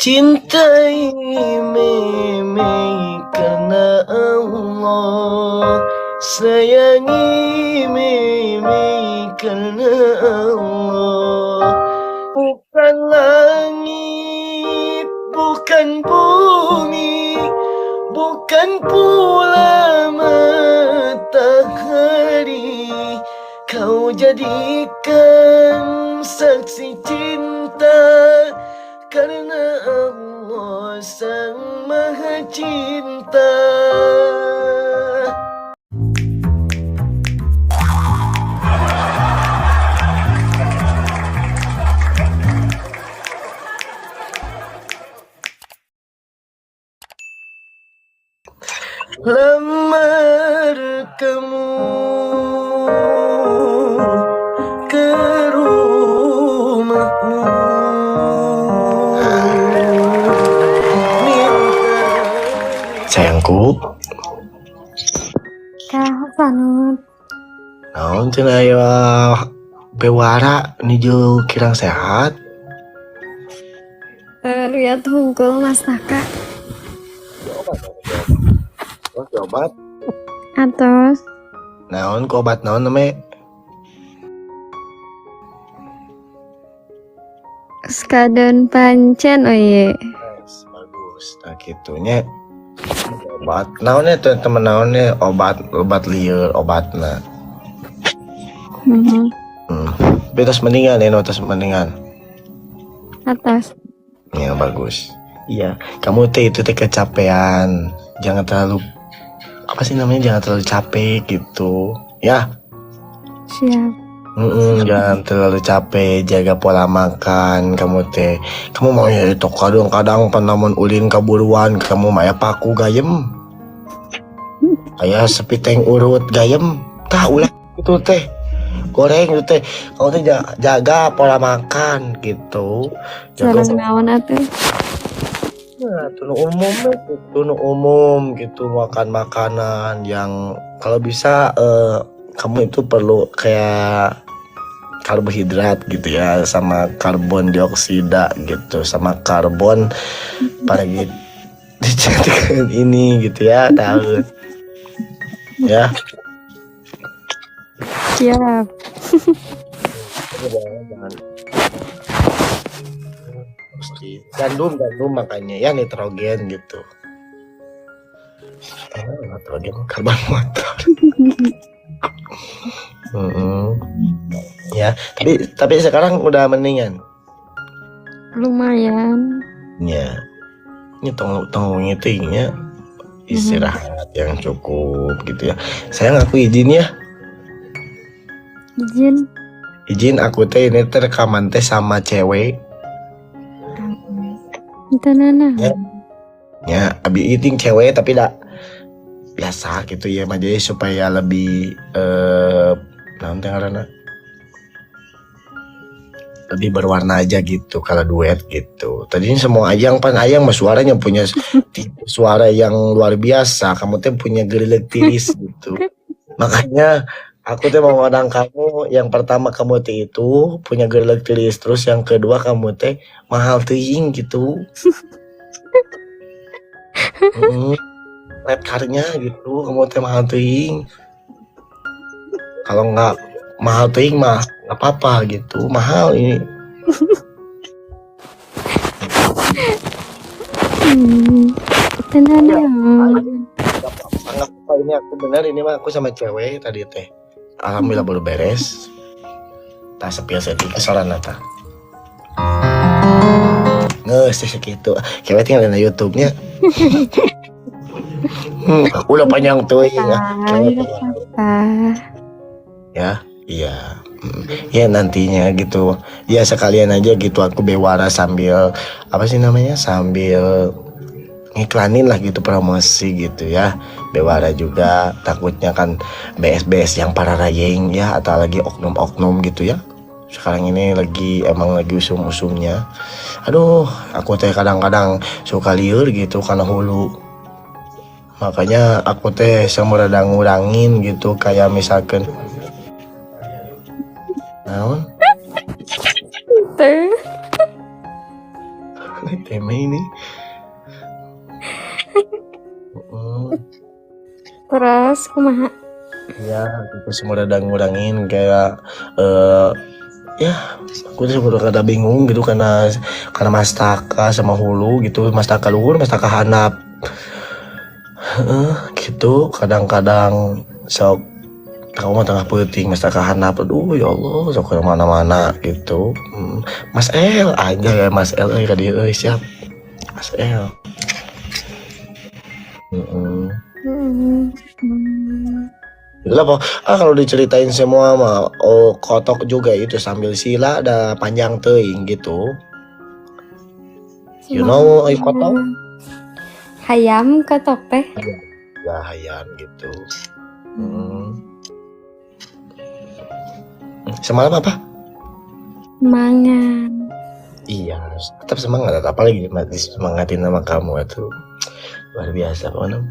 Cintai meme karena Allah, sayangi meme karena Allah. Bukan langit, bukan bumi, bukan pula matahari, kau jadikan saksi cinta karena Allah Sang Maha Cinta. Lamar kamu ke rumahmu, sayangku. Kak Panut, Naon cenah aya bewara nuju kirang sehat. lihat hungkul Mas Taka. Obat. Atos, Naon ku obat naon name? sekadon pancen oye. Yes, bagus. Nah gitunya. Obat naonnya tuh temen naonnya obat lieur obatna. Tapi terus mendingan ya, terus mendingan. Atas, Ya bagus. Iya, kamu teh itu teh kecapean. Jangan terlalu apa sih namanya? Jangan terlalu capek gitu. Ya. siap. Jangan terlalu capek, jaga pola makan. Kamu mau ya itu kadang-kadang panamun ulin kaburuan, kamu maya paku gayem. Kayak sepiteng urut gayem. Tahu lah itu teh. Goreng itu teh. Kamu teh jaga pola makan gitu. Jaga Sareng naon atuh? nah, tunu umum gitu, makan makanan yang kalau bisa kamu itu perlu kayak karbohidrat gitu ya, sama karbon dioksida gitu, sama karbon apalagi dijadikan ini gitu ya, tahu ya. Siap. Jangan mesti gandum makanya ya, nitrogen gitu. Nitrogen karbon motor. Ya, tapi sekarang udah mendingan. Lumayan. Ya, ini tong ngitingnya istirahat yang cukup gitu ya. Sayang, aku izin ya. Izin aku teh ini rekaman teh sama cewek. Itu nana. Ya, abi izin cewek tapi dah biasa gitu ya, jadi supaya lebih nanti karena lebih berwarna aja gitu kalau duet gitu. Tadinya semua ayang mah suaranya punya suara yang luar biasa. Kamu teh punya gerileg tiris gitu. Makanya aku teh mau ngadang kamu. Yang pertama kamu teh itu punya gerileg tiris, terus yang kedua kamu teh mahal teuing gitu. Red card-nya gitu, kamu teh mahal teuing. Kalau nggak mahal teuing mah nggak apa-apa gitu, mahal ini. Tenang ya. Anggap apa ini aku bener, ini mah aku sama cewek tadi teh. Alhamdulillah baru beres. Tak sepil sedih kesoran nata. Nges segitu. Cewek tinggal di YouTube-nya. Udah panjang tuh ya. Ya, iya. Ya nantinya gitu. Ya sekalian aja gitu aku bewara sambil apa sih namanya? Sambil ngiklanin lah gitu, promosi gitu ya. Bewara juga takutnya kan BS yang para rayeng ya, atau lagi oknum-oknum gitu ya. Sekarang ini emang lagi usum-usumnya. Aduh, aku teh kadang-kadang suka liur gitu karena hulu. Makanya aku teh semerada ngurangin gitu, kayak misalkan naon? Teme ini. Terus kumaha? Ya, aku semua udah ngurangin kayak ya aku tuh udah kada bingung gitu karena mastaka sama hulu gitu, mastaka luhur mastaka handap. Gitu kadang-kadang sok aku mah tengah penting mastaka handap, aduh ya Allah sok kemana-mana gitu. Mas El aja ya, Mas El ka dieu siap Mas El. Hmm. Lah kalau diceritain semua mah kotok juga itu sambil sila ada panjang teuing gitu. You know kotok? Hayam kotok teh. Ya hayan gitu. Semalam apa? Semangat. Iya, tetap semangat. Apalagi mati semangatin nama kamu itu luar biasa pokoknya.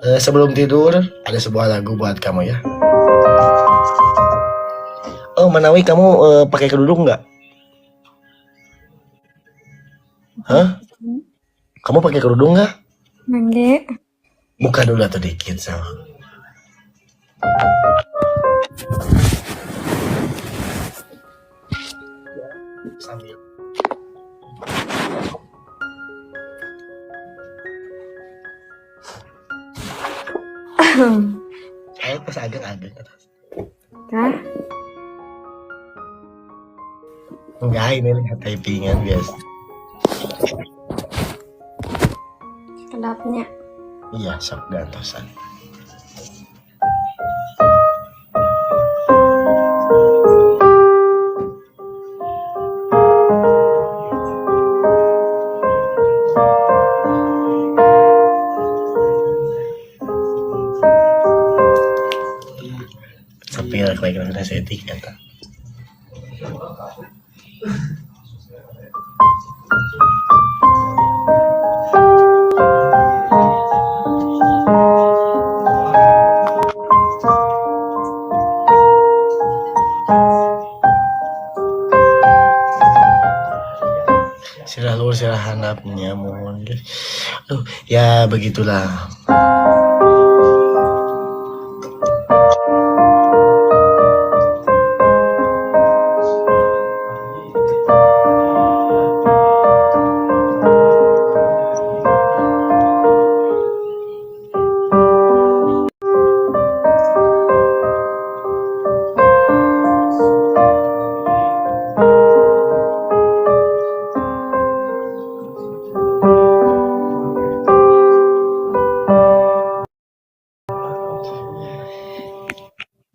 Sebelum tidur ada sebuah lagu buat kamu ya. Oh Manawi, kamu pakai kerudung nggak? Hah? Kamu pakai kerudung nggak? Mangge. Buka dulu atau dikit so. Sambil saya pas agak-agak Kah? enggak, ini lihat typingan guys. Kedapnya. Iya, sok gantosan. Sampai kira-kira saya kata. Sirah luar sirah handapnya mohon guys. Ya begitulah.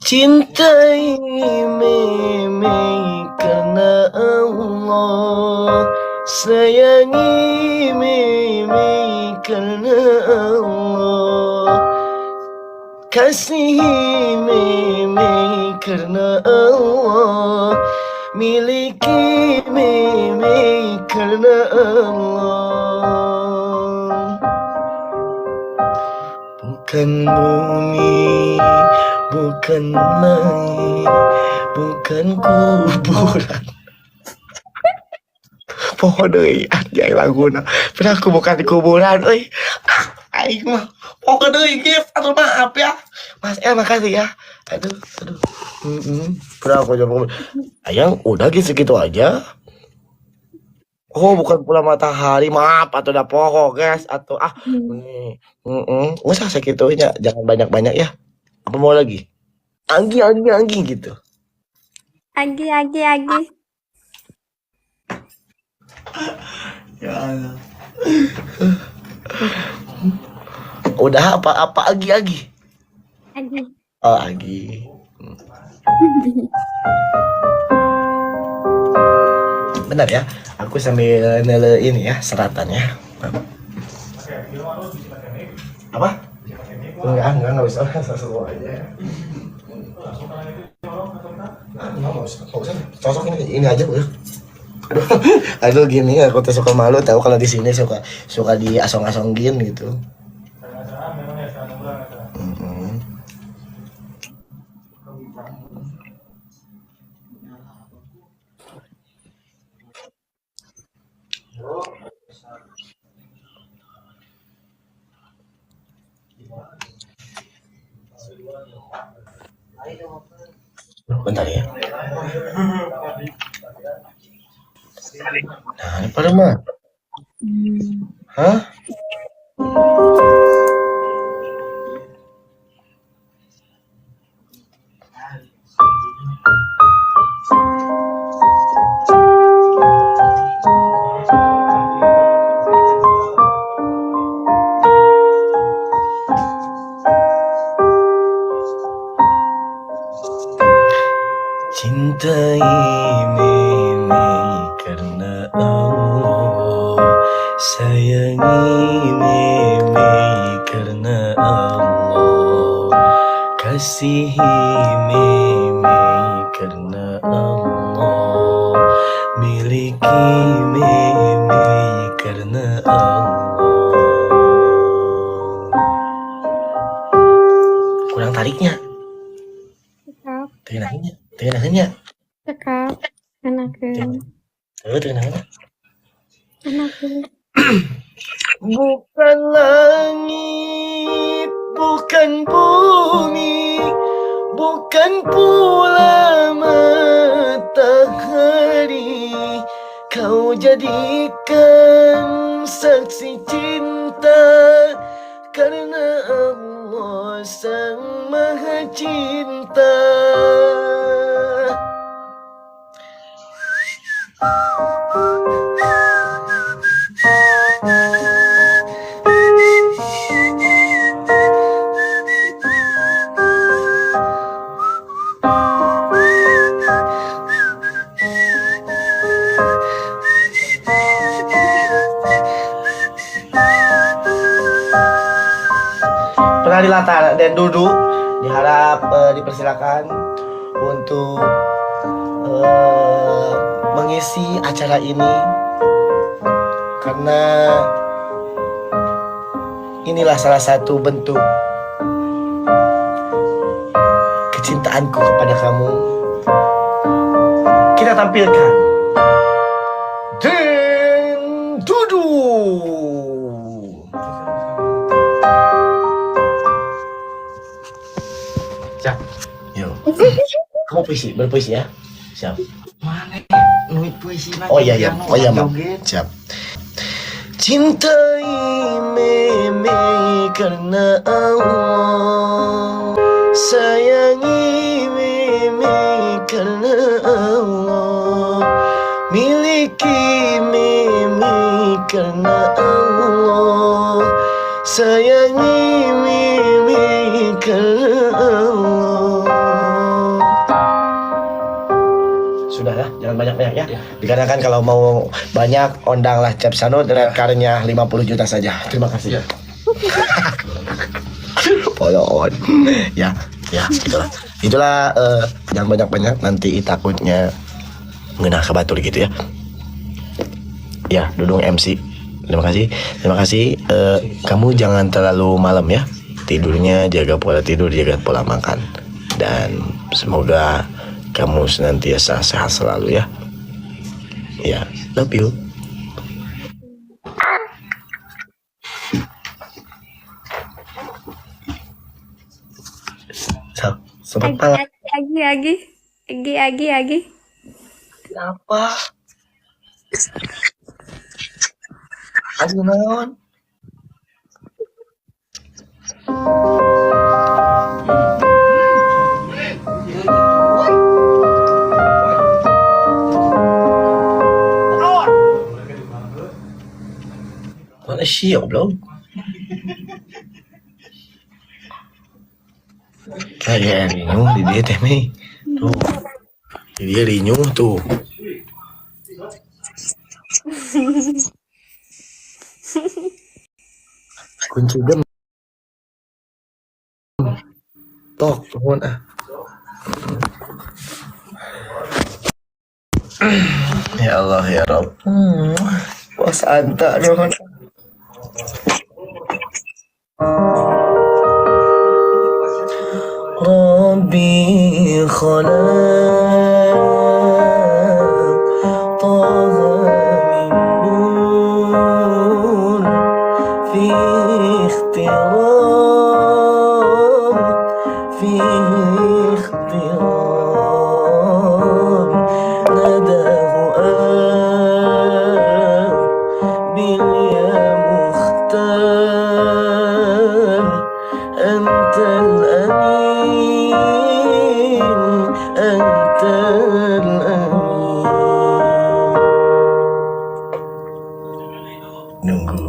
Cintai meme karena Allah, sayangi meme karena Allah, kasihi meme karena Allah, miliki meme karena Allah. Bukan bumi, bukan langit, bukan kuburan. Pohon deui anjay laguna. Padahal aku bukan di kuburan euy. Aing mah pohon deui gift. Aduh maaf ya. Mas El makasih ya. Aduh. Padahal aku jawab. Ayang udah gitu segitu aja. Oh bukan pula matahari, maaf atau udah poho guys atau ini. Usah segitunya, jangan banyak-banyak ya. Apa mau lagi? Anggi gitu. Agi. Ya Allah. Udah apa Agi? Agi. Oh Agi. Benar ya, aku sambil nele ini ya seratannya. Apa? Enggak usah semua aja. Nggak usah. Cocok ini aja udah. Aduh gini aku tuh suka malu tahu kalau di sini suka diasong-asongin gitu. Bentar ya. Nah, ini pada mah. Hah? Cintai Mimi karena Allah, sayangi Mimi karena Allah, kasihi Mimi karena Allah, miliki Mimi karena Allah. Kurang tariknya, Cakep. tenangnya. Cakep. Enakeun. Tenangnya. Enakeun. Bukan langit, bukan bumi, bukan pula matahari, kau jadikan saksi cinta, karena Allah Sang Maha Cinta. Pernah dilatar dan duduk, diharap dipersilakan untuk mengisi acara ini, karena inilah salah satu bentuk kecintaanku kepada kamu. Kita tampilkan Den Dudu. Siap. Yuk. Kamu berpuisi ya. Siap. Mana nuit puisi lagi? Oh iya, Mak. Siap. Cintai Meme karena Allah, sayangi Meme karena Allah, miliki Meme karena Allah, sayangi Meme karena Allah. Sudahlah, jangan banyak-banyak ya. Dikarenakan kalau mau banyak, undanglah Cap Sano dengan karenya 50 juta saja. Terima kasih. Follow on. Ya, itulah. Itulah jangan banyak-banyak, nanti takutnya ngenah ke batur gitu ya. Ya, Dudung MC. Terima kasih. Kamu jangan terlalu malam ya. Tidurnya jaga pola tidur, jaga pola makan. Dan semoga kamu senantiasa sehat selalu ya. Ya, love you. Sobat pala. Agi. Kenapa? Aduh naon? Mana sih goblok? Kayak rinyuh di dia teh meh. Tuh. Di dia rinyuh tuh. Kunci gem. Tok, nuhun ah. Ya Allah ya Rabb. Bos anta nuhun. Rabbi khalaq طه من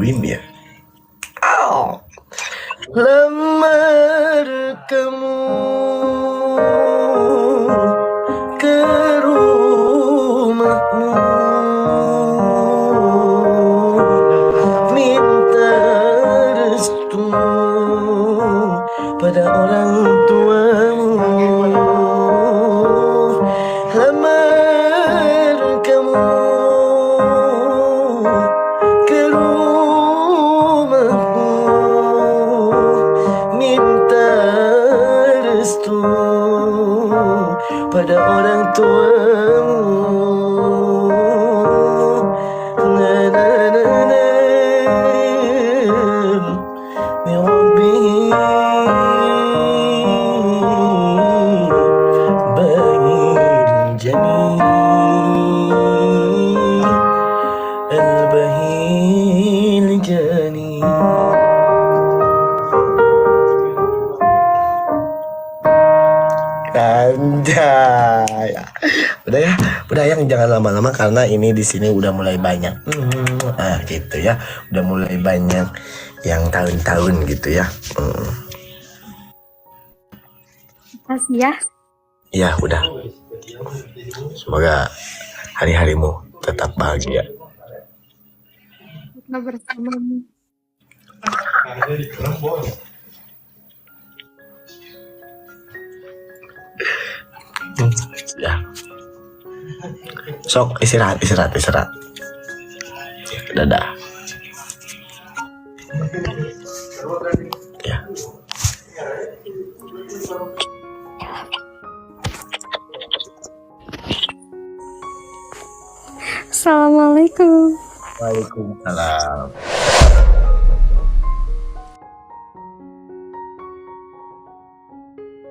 rinduin dia. Oh. Lamar kamu ke rumahmu, minta restu pada orang tuamu. Lamar kamu ke rumahmu, minta restu pada orang tuamu. Na na na na Ya Rabbi Bahil Jani Al-Bahil Jani. Anjay. Udah yang jangan lama-lama karena ini di sini udah mulai banyak. Gitu ya. Udah mulai banyak yang tahun-tahun gitu ya. Makasih ya. Ya udah. Semoga hari-harimu tetap bahagia. Kita bersamamu. Ya. Sok istirahat. Dadah. Ya. Assalamualaikum. Waalaikumsalam.